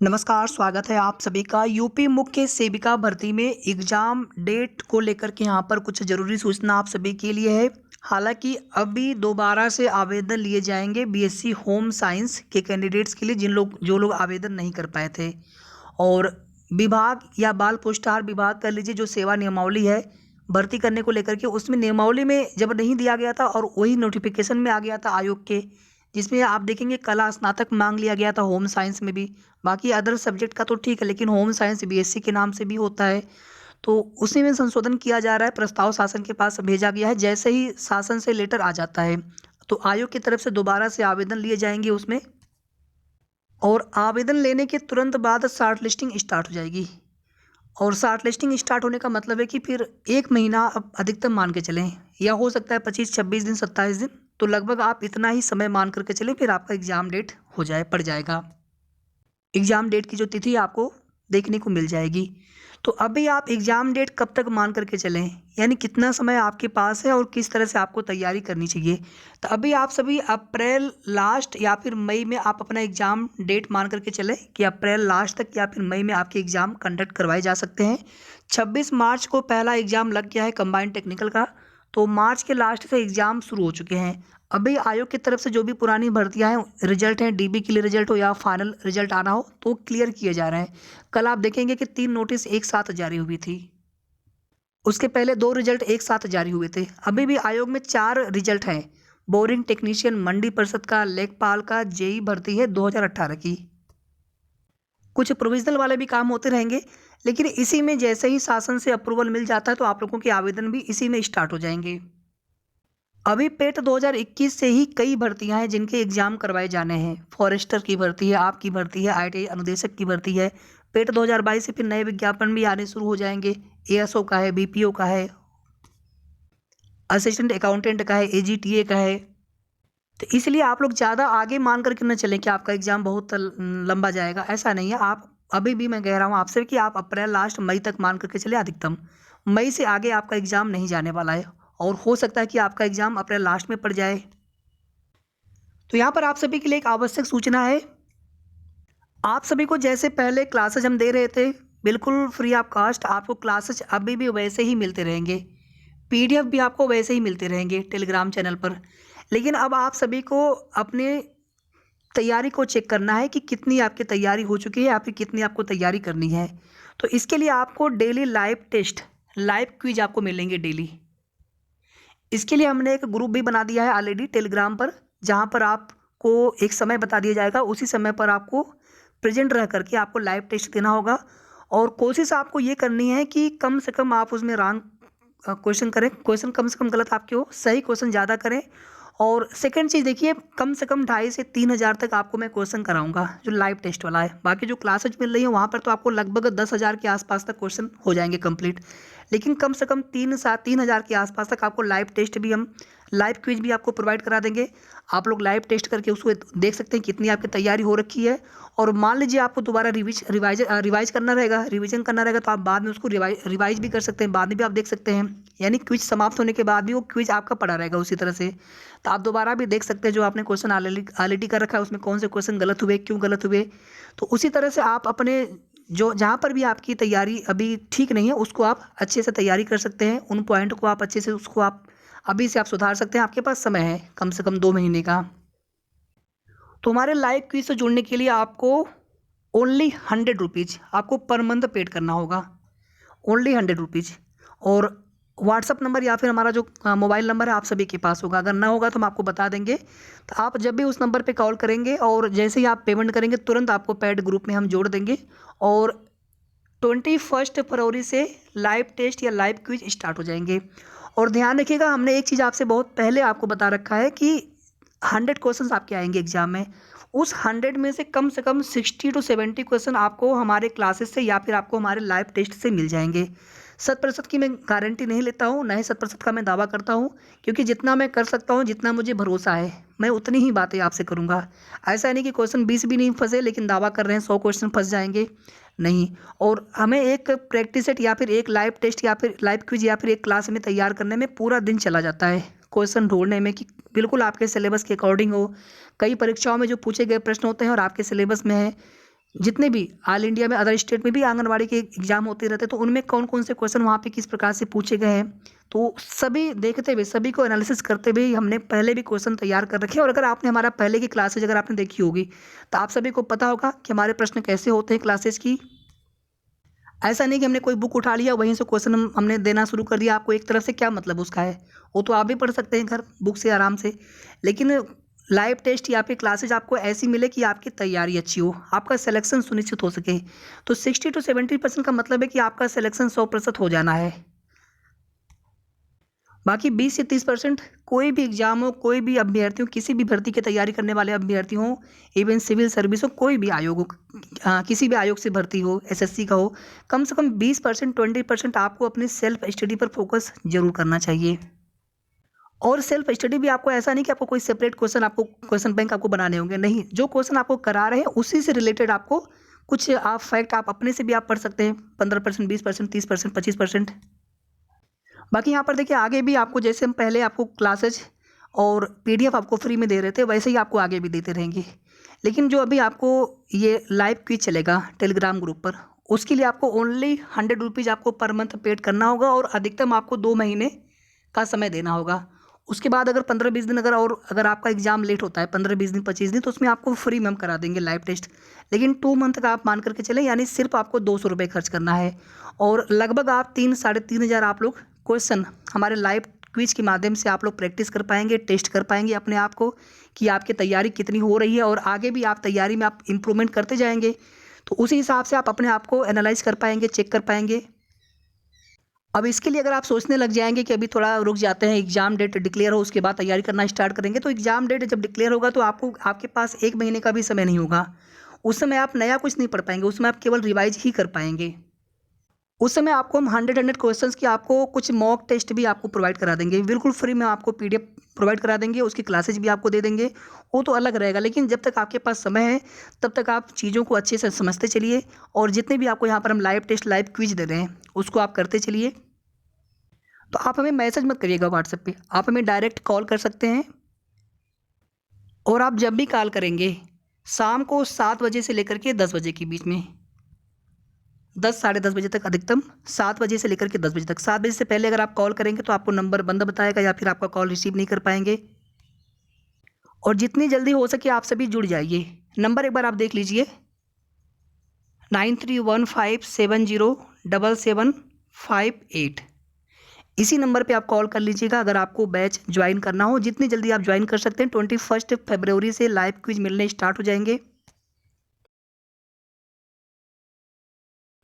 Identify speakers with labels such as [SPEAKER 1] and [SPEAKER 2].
[SPEAKER 1] नमस्कार, स्वागत है आप सभी का। यूपी मुख्य सेविका भर्ती में एग्ज़ाम डेट को लेकर के यहाँ पर कुछ ज़रूरी सूचना आप सभी के लिए है। हालाँकि अभी दोबारा से आवेदन लिए जाएँगे बीएससी होम साइंस के कैंडिडेट्स के लिए जो लोग आवेदन नहीं कर पाए थे। और विभाग या बाल पुरस्कार विभाग कह लीजिए, जो सेवा नियमावली है भर्ती करने को लेकर के, उसमें नियमावली में जब नहीं दिया गया था और वही नोटिफिकेशन में आ गया था आयोग के, जिसमें आप देखेंगे कला स्नातक मांग लिया गया था होम साइंस में भी। बाकी अदर सब्जेक्ट का तो ठीक है, लेकिन होम साइंस बीएससी के नाम से भी होता है। तो उसी में संशोधन किया जा रहा है, प्रस्ताव शासन के पास भेजा गया है। जैसे ही शासन से लेटर आ जाता है तो आयोग की तरफ से दोबारा से आवेदन लिए जाएंगे उसमें, और आवेदन लेने के तुरंत बाद शॉर्ट लिस्टिंग स्टार्ट हो जाएगी। और शॉर्ट लिस्टिंग स्टार्ट होने का मतलब है कि फिर 1 महीना अब अधिकतम मान के चलें, या हो सकता है 25-26 दिन, 27 दिन, तो लगभग आप इतना ही समय मान करके चलें, फिर आपका एग्ज़ाम डेट पड़ जाएगा। एग्ज़ाम डेट की जो तिथि आपको देखने को मिल जाएगी। तो अभी आप एग्ज़ाम डेट कब तक मान करके चलें, यानी कितना समय आपके पास है और किस तरह से आपको तैयारी करनी चाहिए। तो अभी आप सभी अप्रैल लास्ट या फिर मई में आप अपना एग्ज़ाम डेट मान करके चलें कि अप्रैल लास्ट तक या फिर मई में आपके एग्ज़ाम कंडक्ट करवाए जा सकते हैं। 26 मार्च को पहला एग्ज़ाम लग गया है कंबाइंड टेक्निकल का, तो मार्च के लास्ट से एग्ज़ाम शुरू हो चुके हैं। अभी आयोग की तरफ से जो भी पुरानी भर्तियां हैं, रिजल्ट हैं, डीबी के लिए रिजल्ट हो या फाइनल रिजल्ट आना हो, तो क्लियर किए जा रहे हैं। कल आप देखेंगे कि 3 नोटिस एक साथ जारी हुई थी। उसके पहले 2 रिजल्ट एक साथ जारी हुए थे। अभी भी आयोग में 4 रिजल्ट हैं। बोरिंग टेक्नीशियन मंडी परिषद का, लेखपाल का, जेई भर्ती है 2018 की। कुछ प्रोविजनल वाले भी काम होते रहेंगे, लेकिन इसी में जैसे ही शासन से अप्रूवल मिल जाता है तो आप लोगों के आवेदन भी इसी में स्टार्ट हो जाएंगे। अभी पेट 2021 से ही कई भर्तियां हैं जिनके एग्जाम करवाए जाने हैं। फॉरेस्टर की भर्ती है, आपकी भर्ती है, आईटीआई अनुदेशक की भर्ती है। पेट 2022 से फिर नए विज्ञापन भी आने शुरू हो जाएंगे। एएसओ का है, बीपीओ का है, असिस्टेंट अकाउंटेंट का है, एजीटीए का है। तो इसलिए आप लोग ज़्यादा आगे मान करके न चलें कि आपका एग्ज़ाम बहुत लंबा जाएगा, ऐसा नहीं है। आप अभी भी, मैं कह रहा हूँ आपसे कि आप अप्रैल लास्ट मई तक मान करके चले अधिकतम। मई से आगे आपका एग्ज़ाम नहीं जाने वाला है, और हो सकता है कि आपका एग्ज़ाम अप्रैल लास्ट में पड़ जाए। तो यहाँ पर आप सभी के लिए एक आवश्यक सूचना है। आप सभी को जैसे पहले क्लासेज हम दे रहे थे बिल्कुल फ्री ऑफ कास्ट, आपको क्लासेज अभी भी वैसे ही मिलते रहेंगे। पीडीएफ भी आपको वैसे ही मिलते रहेंगे टेलीग्राम चैनल पर। लेकिन अब आप सभी को अपने तैयारी को चेक करना है कि कितनी आपकी तैयारी हो चुकी है या फिर कितनी आपको तैयारी करनी है। तो इसके लिए आपको daily live test, live quiz आपको मिलेंगे डेली। इसके लिए हमने एक ग्रुप भी बना दिया है ऑलरेडी टेलीग्राम पर, जहाँ पर आपको एक समय बता दिया जाएगा, उसी समय पर आपको प्रेजेंट रह करके आपको लाइव टेस्ट देना होगा। और कोशिश आपको ये करनी है कि कम से कम आप उसमें रॉन्ग क्वेश्चन करें, क्वेश्चन कम से कम गलत आपके हो, सही क्वेश्चन ज़्यादा करें। और सेकंड चीज़ देखिए, कम से कम 2,500 से 3,000 तक आपको मैं क्वेश्चन कराऊंगा जो लाइव टेस्ट वाला है। बाकी जो क्लासेज मिल रही है वहाँ पर तो आपको लगभग 10,000 के आसपास तक क्वेश्चन हो जाएंगे कंप्लीट। लेकिन कम से कम 3,000 के आसपास तक आपको लाइव टेस्ट भी, हम लाइव क्विज भी आपको प्रोवाइड करा देंगे। आप लोग लाइव टेस्ट करके उसको देख सकते हैं कितनी आपकी तैयारी हो रखी है। और मान लीजिए आपको दोबारा रिवाइज करना रहेगा, रिवीजन करना रहेगा, तो आप बाद में उसको रिवाइज भी कर सकते हैं, बाद में भी आप देख सकते हैं। यानी क्विज समाप्त होने के बाद भी वो क्विज आपका पड़ा रहेगा उसी तरह से। तो आप दोबारा भी देख सकते हैं जो आपने क्वेश्चन ऑलरेडी कर रखा है उसमें कौन से क्वेश्चन गलत हुए, क्यों गलत हुए। तो उसी तरह से आप अपने जो जहाँ पर भी आपकी तैयारी अभी ठीक नहीं है उसको आप अच्छे से तैयारी कर सकते हैं। उन पॉइंट को आप अच्छे से, उसको आप अभी से आप सुधार सकते हैं। आपके पास समय है कम से कम 2 महीने का। तो हमारे लाइव क्विज से जुड़ने के लिए आपको ओनली 100 रुपीज़ आपको पर मंथ पेड करना होगा, ओनली 100 रुपीज़। और व्हाट्सअप नंबर या फिर हमारा जो मोबाइल नंबर है आप सभी के पास होगा। अगर ना होगा तो हम आपको बता देंगे। तो आप जब भी उस नंबर पे कॉल करेंगे और जैसे ही आप पेमेंट करेंगे तुरंत आपको पेड ग्रुप में हम जोड़ देंगे। और 21 फरवरी से लाइव टेस्ट या लाइव क्विज स्टार्ट हो जाएंगे। और ध्यान रखिएगा, हमने एक चीज़ आपसे बहुत पहले आपको बता रखा है कि 100 क्वेश्चन आपके आएंगे एग्जाम में। उस 100 में से कम 60 to 70 क्वेश्चन आपको हमारे क्लासेस से या फिर आपको हमारे लाइव टेस्ट से मिल जाएंगे। 100% की मैं गारंटी नहीं लेता हूँ, ना ही 100% का मैं दावा करता हूँ, क्योंकि जितना मैं कर सकता हूँ, जितना मुझे भरोसा है, मैं उतनी ही बातें आपसे करूँगा। ऐसा नहीं कि क्वेश्चन 20 भी नहीं फंसे लेकिन दावा कर रहे हैं 100 क्वेश्चन फंस जाएंगे, नहीं। और हमें एक प्रैक्टिस सेट या फिर एक लाइव टेस्ट या फिर लाइव क्विज या फिर एक क्लास में तैयार करने में पूरा दिन चला जाता है, क्वेश्चन ढूंढने में कि बिल्कुल आपके सिलेबस के अकॉर्डिंग हो। कई परीक्षाओं में जो पूछे गए प्रश्न होते हैं और आपके सिलेबस में है, जितने भी ऑल इंडिया में अदर स्टेट में भी आंगनवाड़ी के एग्ज़ाम होते रहते हैं, तो उनमें कौन-कौन से क्वेश्चन वहाँ पे किस प्रकार से पूछे गए हैं, तो सभी देखते हुए, सभी को एनालिसिस करते हुए हमने पहले भी क्वेश्चन तैयार कर रखे हैं। और अगर आपने हमारा पहले की क्लासेज अगर आपने देखी होगी, तो आप सभी को पता होगा कि हमारे प्रश्न कैसे होते हैं क्लासेज की। ऐसा नहीं कि हमने कोई बुक उठा लिया, वहीं से क्वेश्चन हमने देना शुरू कर दिया। आपको एक तरफ से क्या मतलब उसका है, वो तो आप भी पढ़ सकते हैं घर बुक से आराम से। लेकिन लाइव टेस्ट या फिर क्लासेज आपको ऐसी मिले कि आपकी तैयारी अच्छी हो, आपका सिलेक्शन सुनिश्चित हो सके। तो 60 to 70% का मतलब है कि आपका सिलेक्शन 100% हो जाना है। बाकी 20 से 30% कोई भी एग्ज़ाम हो, कोई भी अभ्यर्थी हो, किसी भी भर्ती की तैयारी करने वाले अभ्यर्थी हों, इवन सिविल सर्विस हो, कोई भी आयोग हो, किसी भी आयोग से भर्ती हो, एसएससी का हो, कम से कम 20% 20% आपको अपने सेल्फ स्टडी पर फोकस ज़रूर करना चाहिए। और सेल्फ स्टडी भी आपको ऐसा नहीं कि आपको कोई सेपरेट क्वेश्चन बैंक आपको बनाने होंगे, नहीं। जो क्वेश्चन आपको करा रहे हैं उसी से रिलेटेड आपको कुछ आप फैक्ट आप अपने से भी आप पढ़ सकते हैं। 15%, 20%, 30%, 25%। बाकी यहाँ पर देखिए आगे भी आपको, जैसे हम पहले आपको क्लासेज और पीडीएफ आपको फ्री में दे रहे थे, वैसे ही आपको आगे भी देते रहेंगे। लेकिन जो अभी आपको ये लाइव क्विज चलेगा टेलीग्राम ग्रुप पर, उसके लिए आपको ओनली 100 रुपीज़ आपको पर मंथ पेड करना होगा और अधिकतम आपको 2 महीने का समय देना होगा। उसके बाद अगर 15-20 दिन अगर आपका एग्ज़ाम लेट होता है 15-20 दिन 25 दिन, तो उसमें आपको फ्री में हम करा देंगे लाइव टेस्ट। लेकिन 2 मंथ का आप मान करके चलें, यानी सिर्फ आपको 200 रुपये खर्च करना है। और लगभग आप 3 साढ़े 3 हज़ार आप लोग क्वेश्चन हमारे लाइव क्विज के माध्यम से आप लोग प्रैक्टिस कर पाएंगे, टेस्ट कर पाएंगे अपने आप को कि आपकी तैयारी कितनी हो रही है। और आगे भी आप तैयारी में आप इम्प्रूवमेंट करते जाएंगे, तो उसी हिसाब से आप अपने आप को एनालाइज कर पाएंगे, चेक कर पाएंगे। अब इसके लिए अगर आप सोचने लग जाएंगे कि अभी थोड़ा रुक जाते हैं, एग्ज़ाम डेट डिक्लेयर हो उसके बाद तैयारी करना स्टार्ट करेंगे, तो एग्ज़ाम डेट जब डिक्लेयर होगा तो आपके पास 1 महीने का भी समय नहीं होगा। उस समय आप नया कुछ नहीं पढ़ पाएंगे, उसमें आप केवल रिवाइज ही कर पाएंगे। उस समय आपको हम 100 क्वेश्चंस की आपको कुछ मॉक टेस्ट भी आपको प्रोवाइड करा देंगे, बिल्कुल फ्री में आपको पीडीएफ प्रोवाइड करा देंगे, उसकी क्लासेज भी आपको दे देंगे। वो तो अलग रहेगा, लेकिन जब तक आपके पास समय है तब तक आप चीज़ों को अच्छे से समझते चलिए। और जितने भी आपको यहाँ पर हम लाइव टेस्ट लाइव क्विज दे रहे हैं उसको आप करते चलिए। तो आप हमें मैसेज मत करिएगा व्हाट्सएप पे, आप हमें डायरेक्ट कॉल कर सकते हैं। और आप जब भी कॉल करेंगे शाम को 7 बजे से लेकर के 10 बजे के बीच में, 10 साढ़े 10 बजे तक अधिकतम, 7 बजे से लेकर के 10 बजे तक। 7 बजे से पहले अगर आप कॉल करेंगे तो आपको नंबर बंद बताएगा या फिर आपका कॉल रिसीव नहीं कर पाएंगे। और जितनी जल्दी हो सके आप सभी जुड़ जाइए। नंबर एक बार आप देख लीजिए, 9315707758। इसी नंबर पे आप कॉल कर लीजिएगा अगर आपको बैच ज्वाइन करना हो। जितनी जल्दी आप ज्वाइन कर सकते हैं। 21 फरवरी से लाइव क्विज मिलने स्टार्ट हो जाएंगे।